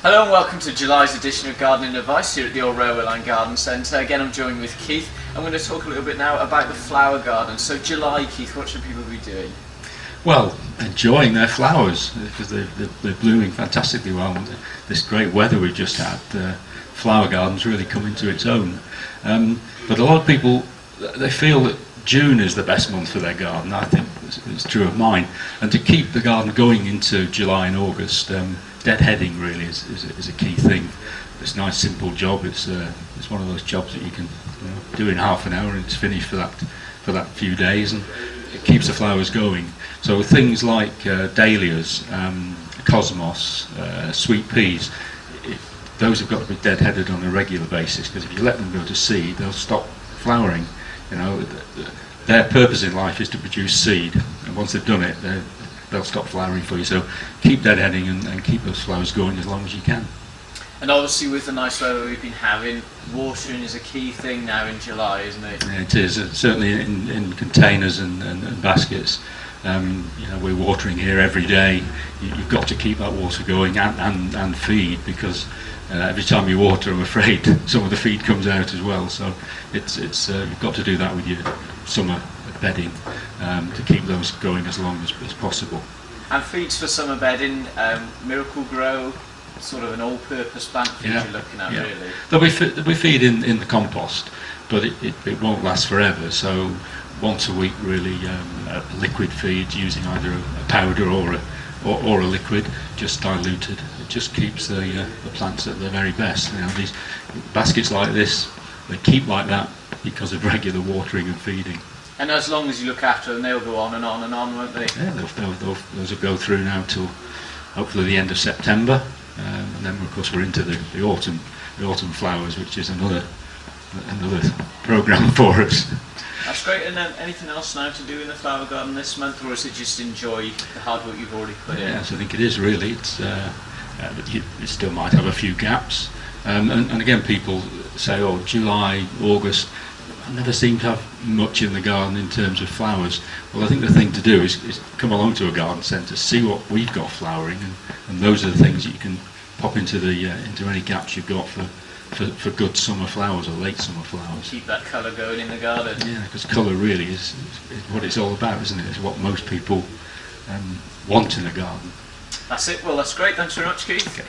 Hello and welcome to July's edition of Gardening Advice here at the Old Railway Line Garden Centre. Again, I'm joined with Keith. I'm going to talk a little bit now about the flower garden. So July, Keith, what should people be doing? Well, enjoying their flowers because they're blooming fantastically well. This great weather we've just had, the flower garden's really come into its own. But a lot of people, they feel that June is the best month for their garden. I think it's true of mine. And to keep the garden going into July and August, deadheading really is a key thing. It's a nice simple job. It's one of those jobs that you can do in half an hour and it's finished for that few days, and it keeps the flowers going. So things like dahlias, cosmos, sweet peas, those have got to be deadheaded on a regular basis, because if you let them go to seed, they'll stop flowering. Their purpose in life is to produce seed, and once they've done it, they'll stop flowering for you. So keep deadheading and keep those flowers going as long as you can. And obviously with the nice weather we've been having, watering is a key thing now in July, isn't it? Yeah, it is. Certainly in containers and baskets. We're watering here every day. You've got to keep that water going and feed, because every time you water, I'm afraid some of the feed comes out as well. So you've got to do that with your summer bedding to keep those going as long as possible. And feeds for summer bedding, Miracle-Gro, sort of an all-purpose plant feed you're looking at, really. There'll be feed in the compost, but it won't last forever. So once a week, really, a liquid feed using either a powder or a liquid, just diluted. It just keeps the plants at their very best. These baskets like this, they keep like that because of regular watering and feeding. And as long as you look after them, they'll go on and on and on, won't they? Yeah, those will go through now till hopefully the end of September, and then of course we're into the autumn flowers, which is another programme for us. That's great. And anything else now to do in the flower garden this month, or is it just enjoy the hard work you've already put in? Yes, I think it is really. But you still might have a few gaps. And again, people say, oh, July, August, I never seem to have much in the garden in terms of flowers. Well, I think the thing to do is come along to a garden centre, see what we've got flowering, and those are the things that you can pop into any gaps you've got for good summer flowers or late summer flowers. Keep that colour going in the garden. Yeah, because colour really is what it's all about, isn't it? It's what most people want in a garden. That's it. Well, that's great. Thanks very much, Keith. Okay.